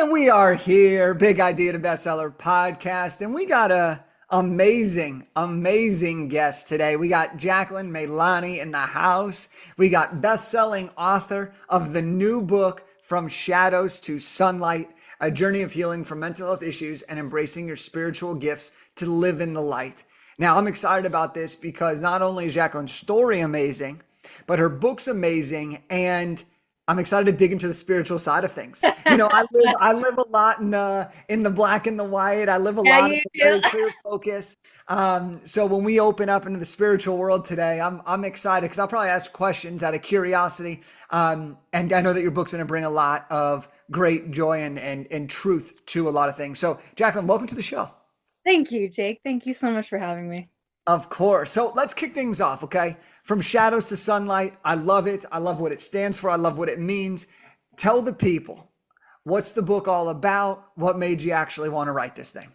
And we are here, Big Idea to Bestseller podcast, and we got a amazing guest today. We got Jacquelin Maylani in the house. We got best-selling author of the new book From Shadows to Sunlight, a journey of healing from mental health issues and embracing your spiritual gifts to live in the light. Now, I'm excited about this because not only is Jacquelin's story amazing, but her book's amazing, and I'm excited to dig into the spiritual side of things. I live a lot in the black and the white. I live a Yeah, lot in you a do. very clear focus. So when we open up into the spiritual world today, I'm excited because I'll probably ask questions out of curiosity. And I know that your book's going to bring a lot of great joy and truth to a lot of things. So Jacqueline, welcome to the show. Thank you, Jake. Thank you so much for having me. Of course. So let's kick things off, okay? From shadows to sunlight. I love it. I love what it stands for. I love what it means. Tell the people, what's the book all about? What made you actually want to write this thing?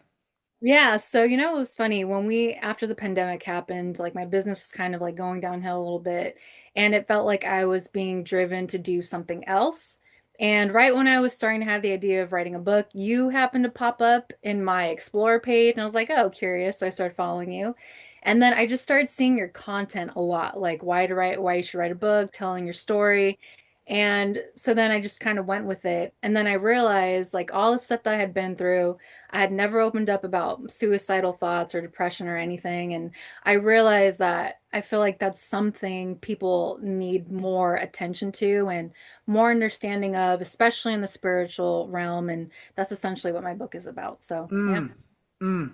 Yeah, so it was funny when after the pandemic happened, like my business was kind of like going downhill a little bit, and it felt like I was being driven to do something else. And right when I was starting to have the idea of writing a book, you happened to pop up in my Explore page, and I was like, oh, curious. So I started following you. And then I just started seeing your content a lot, like why you should write a book, telling your story. And so then I just kind of went with it. And then I realized like all the stuff that I had been through. I had never opened up about suicidal thoughts or depression or anything. And I realized that I feel like that's something people need more attention to and more understanding of, especially in the spiritual realm. And that's essentially what my book is about. So, yeah. Mm, mm.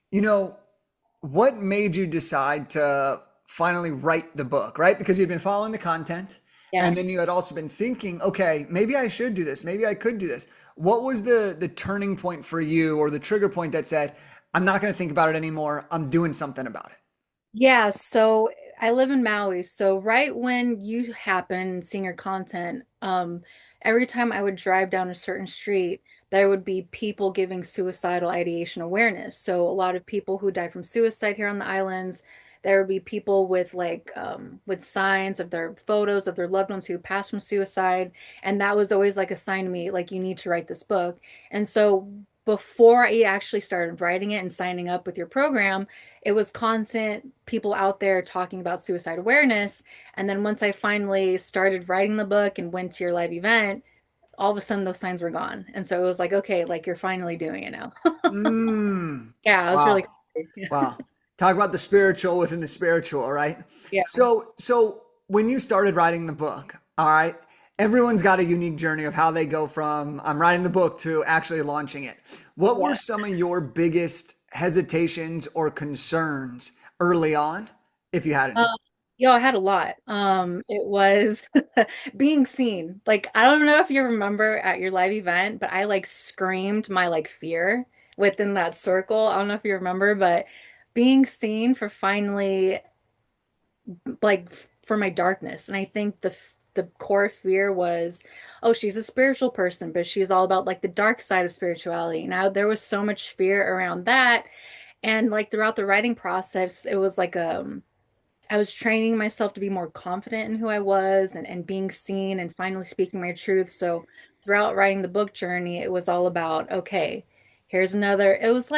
You know, what made you decide to finally write the book, right? Because you'd been following the content Yeah. and then you had also been thinking, okay, maybe I should do this. Maybe I could do this. What was the turning point for you or the trigger point that said, I'm not going to think about it anymore. I'm doing something about it. Yeah, so I live in Maui. So right when you happen seeing your content, every time I would drive down a certain street, there would be people giving suicidal ideation awareness. So a lot of people who die from suicide here on the islands, there would be people with with signs of their photos of their loved ones who passed from suicide. And that was always like a sign to me, like you need to write this book. And so before I actually started writing it and signing up with your program, it was constant people out there talking about suicide awareness. And then once I finally started writing the book and went to your live event, all of a sudden those signs were gone. And so it was like, okay, like you're finally doing it now. Mm. Yeah, it was really Wow. crazy. Yeah. Wow. Talk about the spiritual within the spiritual, right? Yeah. So when you started writing the book, all right, everyone's got a unique journey of how they go from I'm writing the book to actually launching it. What were Yeah. some of your biggest hesitations or concerns early on, if you had Um, any? I had a lot. It was being seen. Like, I don't know if you remember at your live event, but I like screamed my like fear within that circle. I don't know if you remember, but being seen for finally like for my darkness. And I think the core fear was, oh, she's a spiritual person, but she's all about like the dark side of spirituality. Now there was so much fear around that. And like throughout the writing process, it was like I was training myself to be more confident in who I was and being seen and finally speaking my truth. So throughout writing the book journey, it was all about, okay, here's another. It was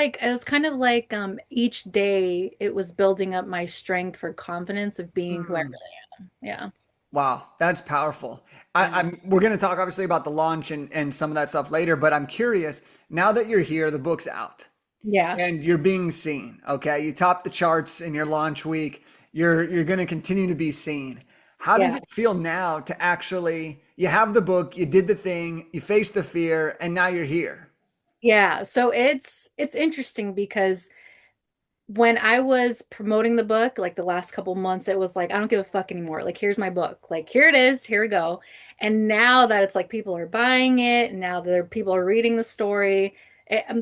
kind of like each day it was building up my strength for confidence of being who I Mm. really am. Yeah. Wow, that's powerful. Yeah. We're going to talk obviously about the launch and some of that stuff later, but I'm curious now that you're here, the book's out. Yeah. And you're being seen. Okay. You topped the charts in your launch week. You're going to continue to be seen. How does Yeah. it feel now to actually you have the book, you did the thing, you faced the fear, and now you're here? Yeah. So it's interesting because when I was promoting the book, like the last couple months, it was like, I don't give a fuck anymore. Like, here's my book. Like, here it is. Here we go. And now that it's like people are buying it, and now that people are reading the story,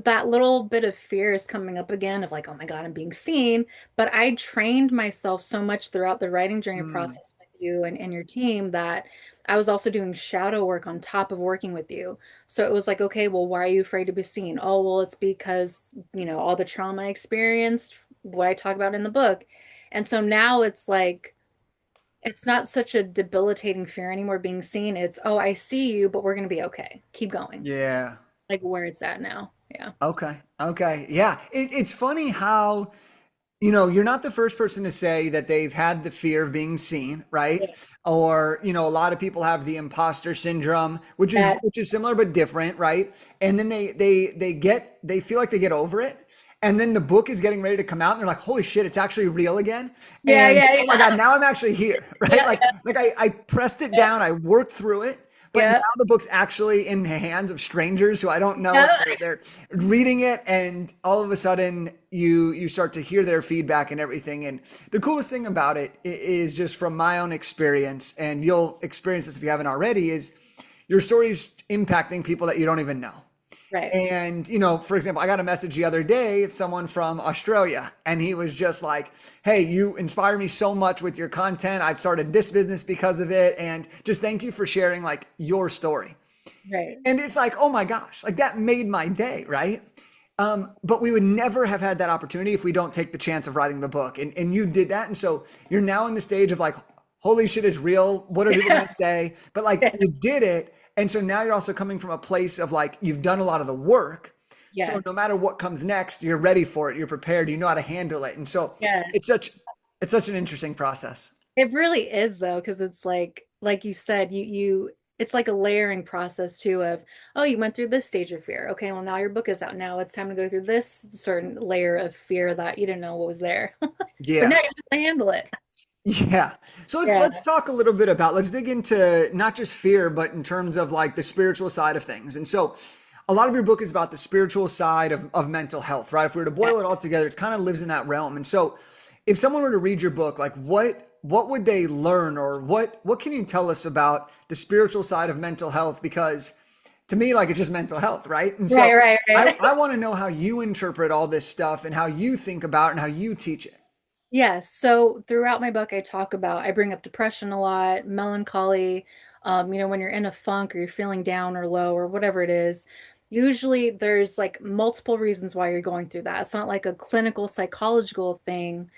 that little bit of fear is coming up again of like, oh my God, I'm being seen. But I trained myself so much throughout the writing journey Mm, process with you and your team that I was also doing shadow work on top of working with you. So it was like, okay, well, why are you afraid to be seen? Oh, well, it's because, all the trauma I experienced, what I talk about in the book. And so now it's like, it's not such a debilitating fear anymore being seen. It's, oh, I see you, but we're going to be okay. Keep going. yeah. like where it's at now. Yeah. Okay. Okay. Yeah. It's funny how, you're not the first person to say that they've had the fear of being seen, right? Yeah. Or, a lot of people have the imposter syndrome, which is That, which is similar but different, right? And then they feel like they get over it. And then the book is getting ready to come out and they're like, holy shit, it's actually real again. yeah, And yeah, oh my yeah. God, now I'm actually here, right? Yeah, Like I pressed it yeah, down, I worked through it. But now yeah. the book's actually in the hands of strangers who I don't know, and Yeah. they're reading it, and all of a sudden you start to hear their feedback and everything. And the coolest thing about it is just from my own experience, and you'll experience this if you haven't already, is your story's impacting people that you don't even know. Right. And, for example, I got a message the other day of someone from Australia, and he was just like, hey, you inspire me so much with your content. I've started this business because of it. And just thank you for sharing like your story. Right. And it's like, oh my gosh, like that made my day, right? But we would never have had that opportunity if we don't take the chance of writing the book. And you did that. And so you're now in the stage of like, holy shit is real. What are people going Yeah. to say? But like you did it. And so now you're also coming from a place of like, you've done a lot of the work. So Yeah. no matter what comes next, you're ready for it. You're prepared. You know how to handle it. And so Yeah. it's such, it's such an interesting process. It really is though, because it's like you said, it's like a layering process too of, oh, you went through this stage of fear. Okay, well now your book is out. Now it's time to go through this certain layer of fear that you didn't know what was there. But now Yeah. you have to handle it. Yeah. So Yeah. let's talk a little bit about, let's dig into not just fear, but in terms of like the spiritual side of things. And so a lot of your book is about the spiritual side of mental health, right? If we were to Yeah. boil it all together, it kind of lives in that realm. And so if someone were to read your book, like what would they learn, or what can you tell us about the spiritual side of mental health? Because to me, like it's just mental health, right? And so Right, right, I, right. I want to know how you interpret all this stuff and how you think about it and how you teach it. Yeah, so throughout my book, I bring up depression a lot, melancholy, when you're in a funk or you're feeling down or low or whatever it is. Usually there's like multiple reasons why you're going through that. It's not like a clinical psychological thing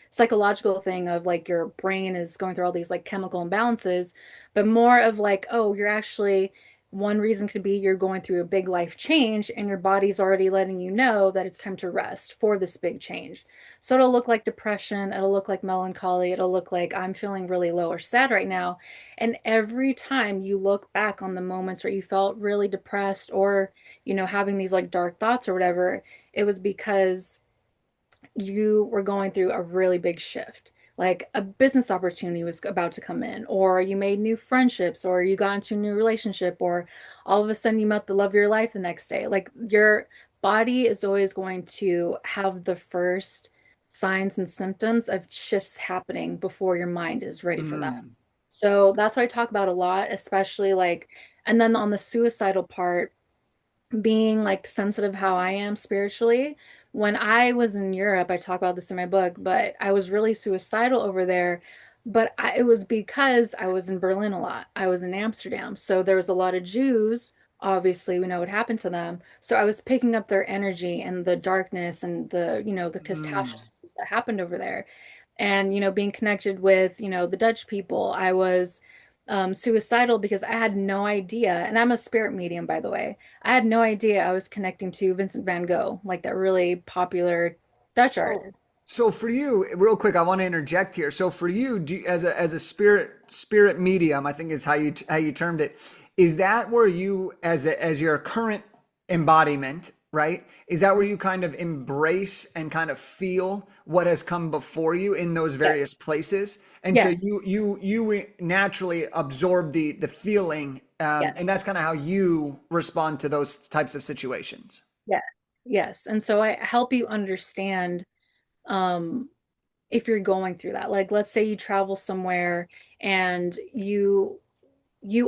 of like your brain is going through all these like chemical imbalances, but more of like, oh, you're actually one reason could be you're going through a big life change and your body's already letting you know that it's time to rest for this big change. So it'll look like depression, it'll look like melancholy, it'll look like I'm feeling really low or sad right now. And every time you look back on the moments where you felt really depressed or, having these like dark thoughts or whatever, it was because you were going through a really big shift. Like a business opportunity was about to come in, or you made new friendships, or you got into a new relationship, or all of a sudden you met the love of your life the next day. Like your body is always going to have the first signs and symptoms of shifts happening before your mind is ready for that. Mm. So that's what I talk about a lot, especially like, and then on the suicidal part, being like sensitive how I am spiritually. When I was in Europe, I talk about this in my book, but I was really suicidal over there. But it was because I was in Berlin a lot. I was in Amsterdam. So there was a lot of Jews. Obviously, we know what happened to them. So I was picking up their energy and the darkness and the Mm. catastrophes that happened over there. And, being connected with, the Dutch people, I was suicidal because I had no idea. And I'm a spirit medium, by the way. I had no idea I was connecting to Vincent van Gogh, like that really popular Dutch So, artist. so for you, real quick, I want to interject here. So for you, as a spirit medium, I think is how you termed it. Is that where you, as your current embodiment, right? Is that where you kind of embrace and kind of feel what has come before you in those Yes, various places? And so yes, you naturally absorb the feeling, yes, and that's kind of how you respond to those types of situations. yes, yes. And so I help you understand um if you're going through that. Like let's say you travel somewhere and you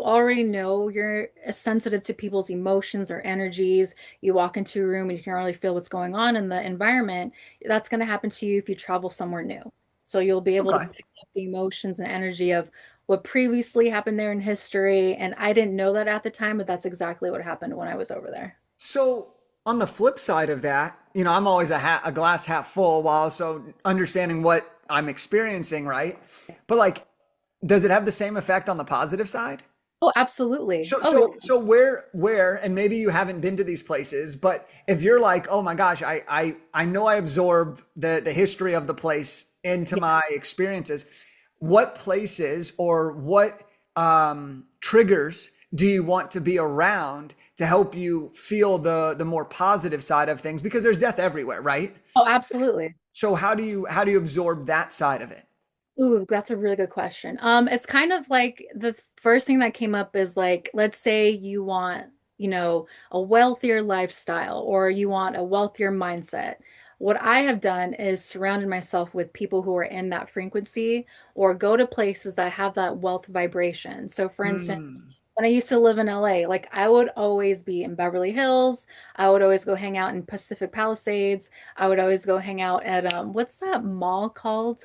already know you're sensitive to people's emotions or energies. You walk into a room and you can really feel what's going on in the environment. That's going to happen to you if you travel somewhere new. So you'll be able to Okay. pick up the emotions and energy of what previously happened there in history. And I didn't know that at the time, but that's exactly what happened when I was over there. So on the flip side of that, I'm always a glass half full while also understanding what I'm experiencing, right? But like, does it have the same effect on the positive side? Oh, absolutely. So Oh, yeah. so so where and maybe you haven't been to these places, but if you're like, oh my gosh, I know I absorb the history of the place into Yeah. my experiences. What places or what triggers do you want to be around to help you feel the more positive side of things? Because there's death everywhere, right? Oh, absolutely. So how do you absorb that side of it? Ooh, that's a really good question. It's kind of like the first thing that came up is like, let's say you want, a wealthier lifestyle or you want a wealthier mindset. What I have done is surrounded myself with people who are in that frequency or go to places that have that wealth vibration. So, for instance, Hmm. when I used to live in LA, like I would always be in Beverly Hills. I would always go hang out in Pacific Palisades. I would always go hang out at what's that mall called?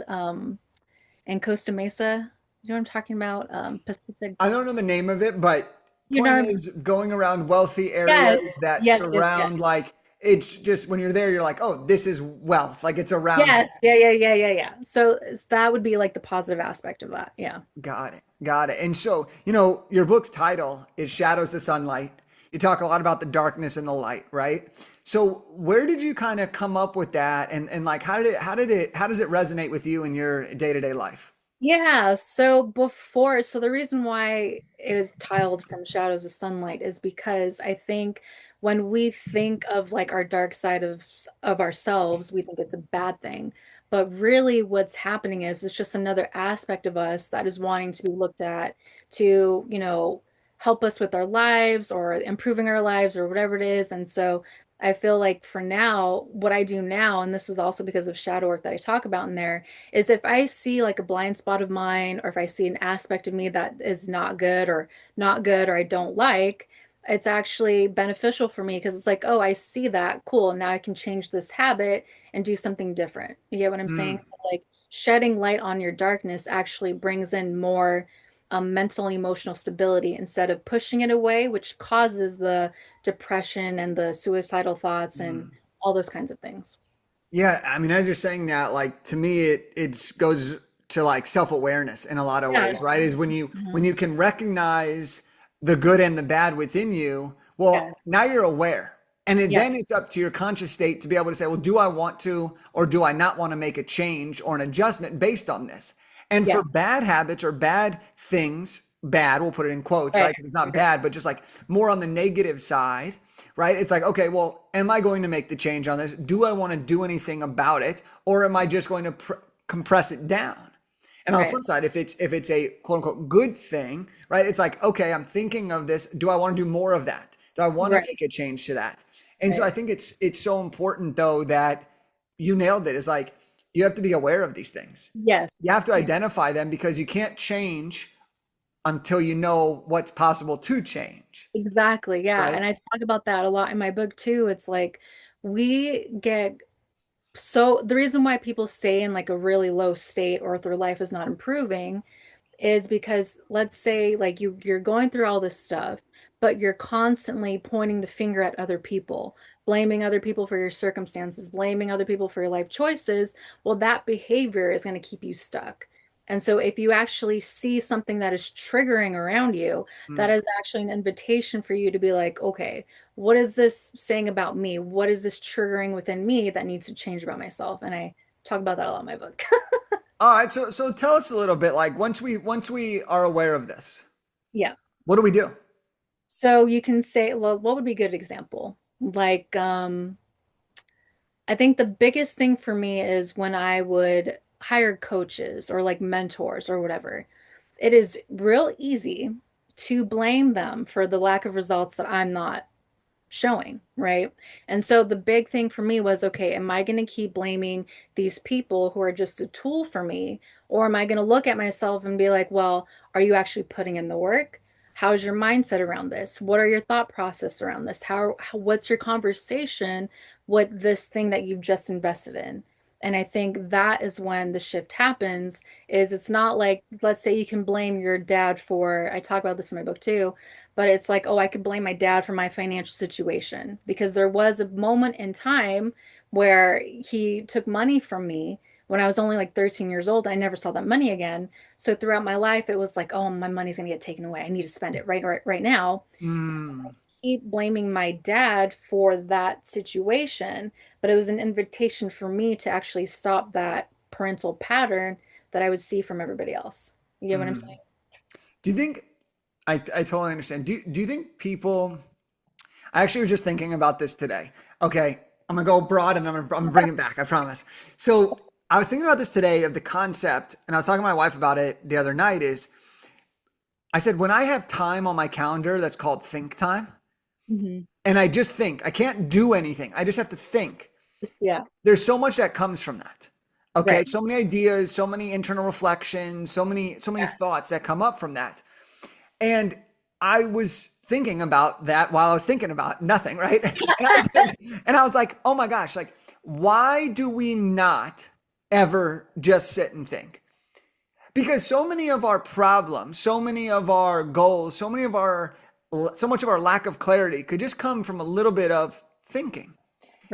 In Costa Mesa. You know what I'm talking about? Pacific. I don't know the name of it, but You point know, is going around wealthy yes, areas that yes, yes, yes. surround like it's just when you're there, you're like, oh, this is wealth. Like it's around you. Yes, yeah, yeah, yeah, yeah, yeah. So that would be like the positive aspect of that. Yeah. Got it. Got it. And so, your book's title is Shadows to Sunlight. You talk a lot about the darkness and the light, right? So where did you kind of come up with that? And like how does it resonate with you in your day-to-day life? Yeah, so the reason why it was tiled from shadows to sunlight is because I think when we think of like our dark side of ourselves, we think it's a bad thing. But really what's happening is it's just another aspect of us that is wanting to be looked at to, help us with our lives or improving our lives or whatever it is. And so I feel like for now, what I do now, and this was also because of shadow work that I talk about in there is if I see like a blind spot of mine, or if I see an aspect of me that is not good, or I don't like, it's actually beneficial for me because it's like, oh, I see that. Cool. Now I can change this habit and do something different. You get what I'm saying? Mm. Like shedding light on your darkness actually brings in more mental and emotional stability instead of pushing it away, which causes the depression and the suicidal thoughts and Mm. all those kinds of things. Yeah, I mean, as you're saying that, like to me, it goes to like self-awareness in a lot of Yeah. ways, right? Is when Mhm. you can recognize the good and the bad within you, well, Yeah. now you're aware. And Yeah. then it's up to your conscious state to be able to say, well, do I want to or do I not want to make a change or an adjustment based on this? And Yeah. for bad habits or bad things, bad, we'll put it in quotes, right? Right. Because it's not bad, but just like more on the negative side, right? It's like, okay, well, am I going to make the change on this? Do I want to do anything about it, or am I just going to compress it down? And on the Right. flip side, if it's a quote unquote good thing, right? It's like, okay, I'm thinking of this. Do I want to do more of that? Do I want to Right. make a change to that? And so I Right. think it's so important though that you nailed it. It's like you have to be aware of these things. Yes. You have to Yeah. identify them because you can't change until you know what's possible to change, Exactly. Yeah. right? And I talk about that a lot in my book too. It's like we get so the reason why people stay in like a really low state or if their life is not improving is because let's say like you're going through all this stuff, but you're constantly pointing the finger at other people, blaming other people for your circumstances, blaming other people for your life choices. Well, that behavior is going to keep you stuck. And so if you actually see something that is triggering around you, that Mm. is actually an invitation for you to be like, okay, what is this saying about me? What is this triggering within me that needs to change about myself? And I talk about that a lot in my book. All right, so tell us a little bit like once we are aware of this, Yeah. what do we do? So you can say, well, what would be a good example? Like, I think the biggest thing for me is when I would hire coaches or like mentors or whatever. It is real easy to blame them for the lack of results that I'm not showing, right? And so the big thing for me was, okay, am I going to keep blaming these people who are just a tool for me? Or am I going to look at myself and be like, well, are you actually putting in the work? How's your mindset around this? What are your thought process around this? What's your conversation with this thing that you've just invested in? And I think that is when the shift happens, is it's not like, let's say you can blame your dad for, I talk about this in my book too, but it's like, oh, I could blame my dad for my financial situation because there was a moment in time where he took money from me When I was only like 13 years old, I never saw that money again. So throughout my life, it was like, oh, my money's gonna get taken away. I need to spend it right now. Mm, Keep blaming my dad for that situation, but it was an invitation for me to actually stop that parental pattern that I would see from everybody else. You get what I'm mm. saying? Do you think I totally understand. Do you think people I actually was just thinking about this today. Okay, I'm gonna go broad and I'm gonna bring it back, I promise. So I was thinking about this today of the concept, and I was talking to my wife about it the other night, is I said when I have time on my calendar that's called think time, Hmm. and I just think, I can't do anything. I just have to think. Yeah, There's so much that comes from that. Okay, right. so many ideas, so many internal reflections, so many Yeah. thoughts that come up from that. And I was thinking about that while I was thinking about nothing, right? And I was like, oh my gosh, like, why do we not ever just sit and think? Because so many of our problems, so many of our goals, so much of our lack of clarity could just come from a little bit of thinking.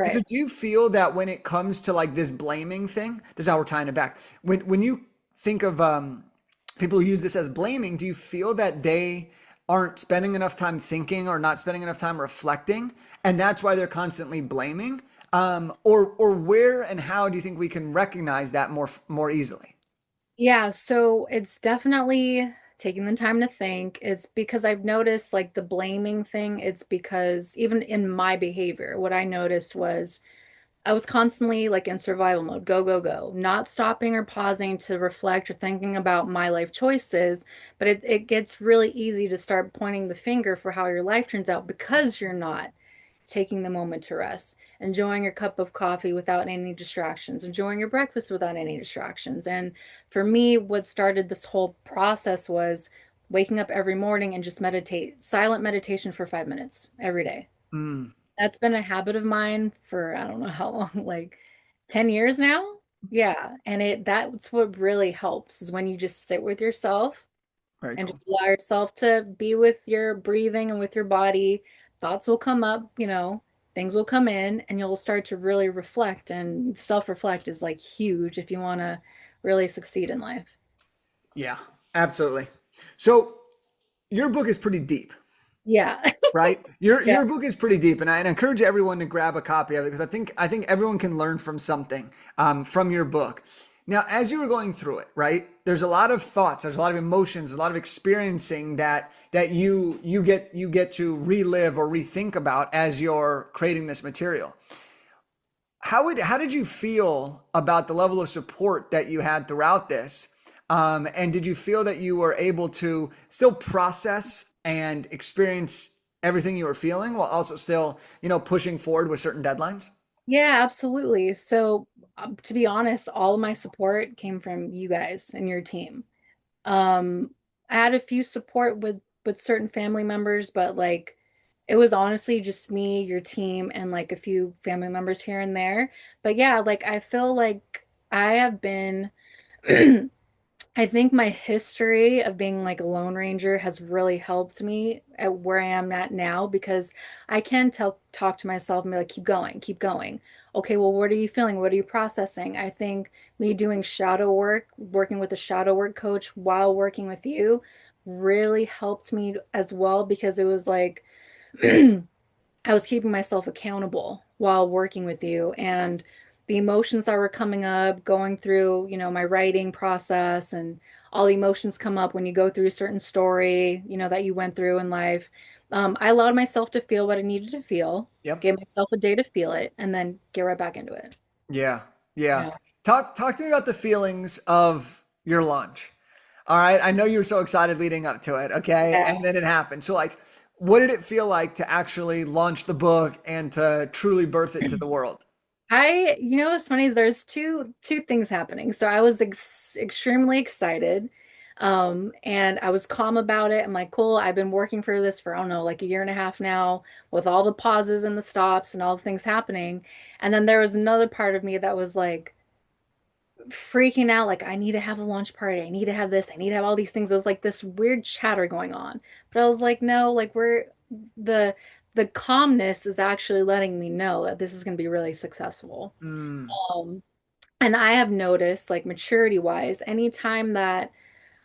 And so Right. do you feel that when it comes to like this blaming thing, this is how we're tying it back. When you think of people who use this as blaming, do you feel that they aren't spending enough time thinking or not spending enough time reflecting, and that's why they're constantly blaming? Or where and how do you think we can recognize that more easily? Yeah, so it's definitely taking the time to think. It's because I've noticed like the blaming thing, it's because even in my behavior, what I noticed was I was constantly like in survival mode, go, go, go, not stopping or pausing to reflect or thinking about my life choices. But it gets really easy to start pointing the finger for how your life turns out because you're not taking the moment to rest, enjoying your cup of coffee without any distractions, enjoying your breakfast without any distractions. And for me, what started this whole process was waking up every morning and just meditate, silent meditation for 5 minutes every day. Mm, That's been a habit of mine for I don't know how long, like 10 years now. Yeah. And that's what really helps is when you just sit with yourself very and just cool. allow yourself to be with your breathing and with your body. Thoughts will come up, things will come in, and you'll start to really reflect. And self-reflect is like huge if you want to really succeed in life. Yeah, absolutely. So your book is pretty deep. Yeah. Right? Your Yeah. your book is pretty deep, and I encourage everyone to grab a copy of it because I think everyone can learn from something from your book. Now, as you were going through it, right? There's a lot of thoughts, there's a lot of emotions, a lot of experiencing that you get to relive or rethink about as you're creating this material. How did you feel about the level of support that you had throughout this? And did you feel that you were able to still process and experience everything you were feeling while also still, pushing forward with certain deadlines? Yeah, absolutely. So, to be honest, all of my support came from you guys and your team. I had a few support with certain family members, but like it was honestly just me, your team, and like a few family members here and there. But yeah, like I feel like I have been I think my history of being like a Lone Ranger has really helped me at where I am at now because I can talk to myself and be like, keep going, keep going. Okay, well, what are you feeling? What are you processing? I think me doing shadow work, working with a shadow work coach while working with you really helped me as well because it was like I was keeping myself accountable while working with you and the emotions that were coming up, going through, my writing process and all the emotions come up when you go through a certain story, that you went through in life. I allowed myself to feel what I needed to feel, Yep. gave myself a day to feel it, and then get right back into it. Yeah. Yeah. Yeah. Talk to me about the feelings of your launch. All right. I know you were so excited leading up to it. Okay. Yeah. And then it happened. So like, what did it feel like to actually launch the book and to truly birth it to the world? What's funny is there's two things happening. So I was extremely excited, and I was calm about it. I'm like, cool. I've been working for this for I don't know, like a year and a half now, with all the pauses and the stops and all the things happening. And then there was another part of me that was like freaking out, like I need to have a launch party. I need to have this. I need to have all these things. It was like this weird chatter going on. But I was like, no, like the the calmness is actually letting me know that this is going to be really successful. Mm, Um, And I have noticed, like maturity wise, anytime that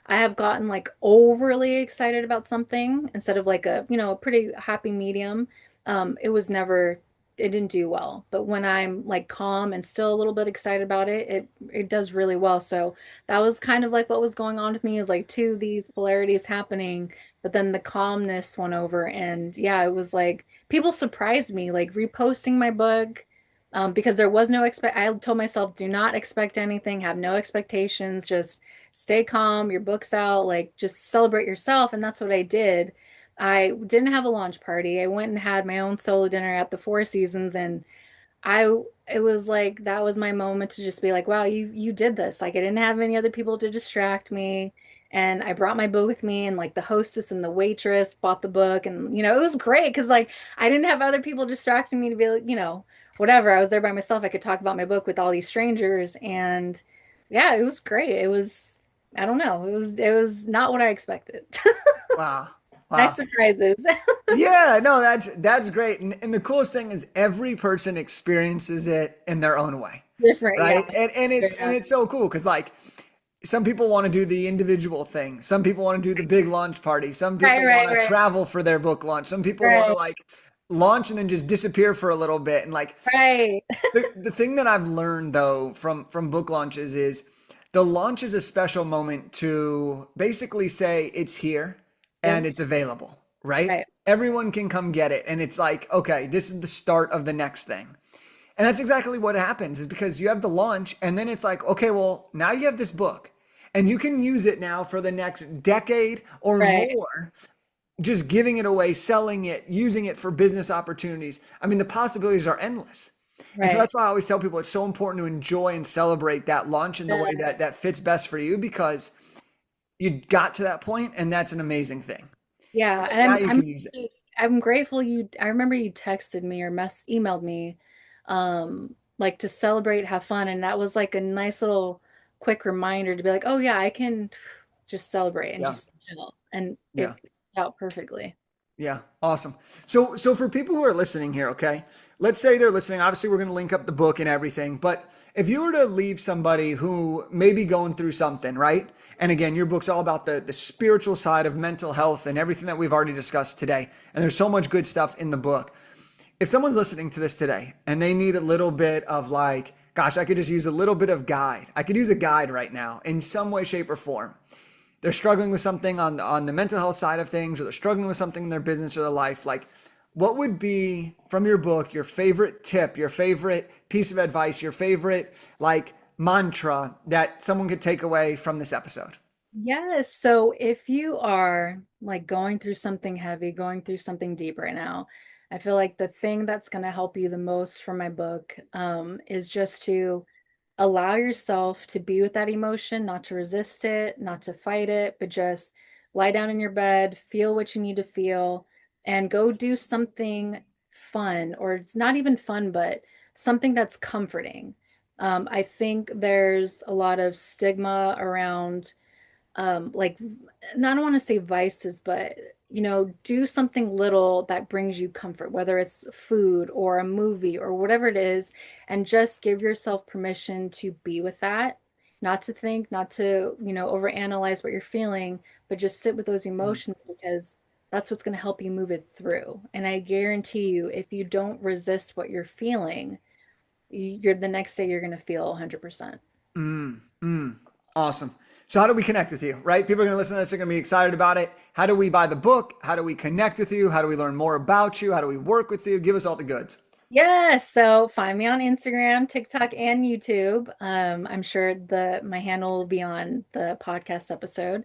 I have gotten like overly excited about something instead of like a pretty happy medium. It was never, it didn't do well. But when I'm like calm and still a little bit excited about it, it does really well. So that was kind of like what was going on with me is like two of these polarities happening, but then the calmness won over. And yeah, it was like people surprised me, like reposting my book. Because there was no expect, I told myself, do not expect anything, have no expectations, just stay calm, your book's out, like just celebrate yourself. And that's what I did. I didn't have a launch party. I went and had my own solo dinner at the Four Seasons, and I it was like that was my moment to just be like, wow, you did this. Like I didn't have any other people to distract me. And I brought my book with me, and like the hostess and the waitress bought the book, and it was great because like I didn't have other people distracting me to be like, whatever. I was there by myself. I could talk about my book with all these strangers, and yeah, it was great. It was, I don't know, it was not what I expected. Wow. Nice Wow. surprises. Yeah, no, that's great. And the coolest thing is every person experiences it in their own way. Different, yeah. Right. And it's so cool because like some people want to do the individual thing. Some people want to do the big launch party. Some Right, people right, want to right, travel for their book launch. Some people want to right, like launch and then just disappear for a little bit. And like right. the thing that I've learned though from book launches is the launch is a special moment to basically say it's here and Yep, it's available, right? right. Everyone can come get it. And it's like, okay, this is the start of the next thing. And that's exactly what happens is because you have the launch and then it's like, okay, well, now you have this book and you can use it now for the next decade or Right, more, just giving it away, selling it, using it for business opportunities. I mean, the possibilities are endless. And so right. that's why I always tell people it's so important to enjoy and celebrate that launch in the way Yeah, that fits best for you because you got to that point and that's an amazing thing. And yeah. then And now I'm you I'm can use it. I'm grateful I remember you texted me or emailed me like to celebrate, have fun, and that was like a nice little quick reminder to be like, "Oh yeah, I can just celebrate and Yeah. just chill." And Yeah. it worked out perfectly. Yeah, awesome. So for people who are listening here, okay, let's say they're listening. Obviously, we're going to link up the book and everything. But if you were to leave somebody who may be going through something, right? And again, your book's all about the spiritual side of mental health and everything that we've already discussed today. And there's so much good stuff in the book. If someone's listening to this today and they need a little bit of like, gosh, I could just use a little bit of guide. I could use a guide right now in some way, shape, or form. They're struggling with something on the mental health side of things, or they're struggling with something in their business or their life. Like, what would be from your book your favorite tip, your favorite piece of advice, your favorite like mantra that someone could take away from this episode? Yes. So if you are like going through something heavy, going through something deep right now, I feel like the thing that's going to help you the most from my book is just to allow yourself to be with that emotion, not to resist it, not to fight it, but just lie down in your bed, feel what you need to feel, and go do something fun, or it's not even fun, but something that's comforting. I think there's a lot of stigma around like I don't want to say vices, but do something little that brings you comfort, whether it's food or a movie or whatever it is, and just give yourself permission to be with that, not to think, not to, overanalyze what you're feeling, but just sit with those emotions because that's what's going to help you move it through. And I guarantee you, if you don't resist what you're feeling, you're the next day you're going to feel 100%. Mm, mm, awesome. So how do we connect with you, right? People are going to listen to this, they're going to be excited about it. How do we buy the book? How do we connect with you? How do we learn more about you? How do we work with you? Give us all the goods. Yeah, so find me on Instagram, TikTok, and YouTube. I'm sure my handle will be on the podcast episode.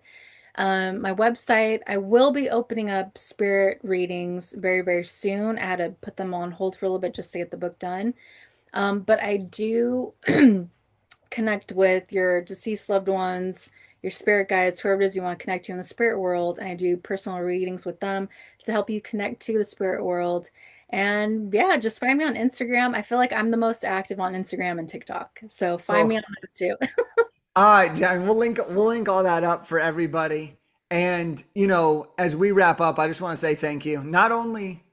My website, I will be opening up spirit readings very, very soon. I had to put them on hold for a little bit just to get the book done. But I do connect with your deceased loved ones, your spirit guides, whoever it is you want to connect to in the spirit world. And I do personal readings with them to help you connect to the spirit world. And yeah, just find me on Instagram. I feel like I'm the most active on Instagram and TikTok. So find me Cool. on those too. All right, Jen, we'll link all that up for everybody. And as we wrap up, I just want to say thank you. Not only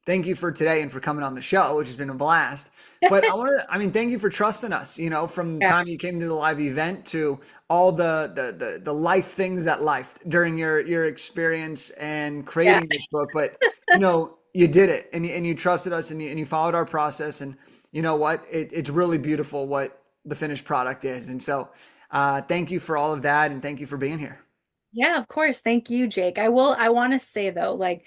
thank you for today and for coming on the show, which has been a blast. But I mean, thank you for trusting us, from the Yeah, time you came to the live event to all the life things that life during your experience and yeah, creating this book. But, you did it and you trusted us and you followed our process. And you know what? It's really beautiful what the finished product is. And so, thank you for all of that. And thank you for being here. yeah, of course. Thank you, Jake. I want to say though, like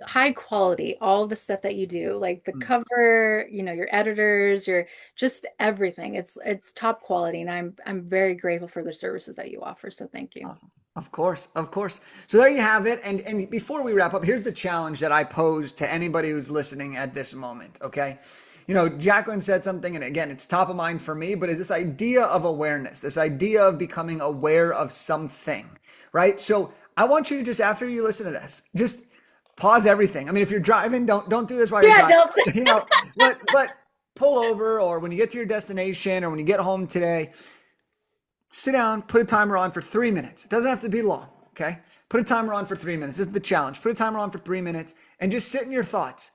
high quality, all the stuff that you do, like the Mm. cover, your editors, your just everything. It's top quality, and I'm very grateful for the services that you offer. So thank you. Awesome. Of course, of course. So there you have it. And before we wrap up, here's the challenge that I pose to anybody who's listening at this moment. Okay. Jacquelin said something, and again, it's top of mind for me, but is this idea of awareness, this idea of becoming aware of something, right? So I want you to just, after you listen to this, just pause everything. I mean, if you're driving, don't do this while you're Yeah, driving, don't. but pull over, or when you get to your destination, or when you get home today, sit down, put a timer on for 3 minutes. It doesn't have to be long, okay? Put a timer on for 3 minutes. This is the challenge. Put a timer on for 3 minutes and just sit in your thoughts.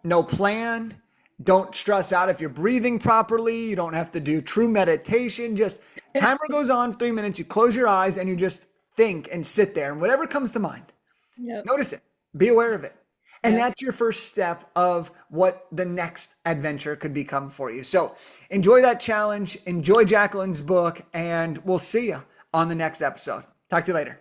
No plan. Don't stress out if you're breathing properly. You don't have to do true meditation. Just timer goes on 3 minutes. You close your eyes and you just think and sit there. And whatever comes to mind, Yep. notice it. Be aware of it. And Yep. that's your first step of what the next adventure could become for you. So enjoy that challenge. Enjoy Jacqueline's book. And we'll see you on the next episode. Talk to you later.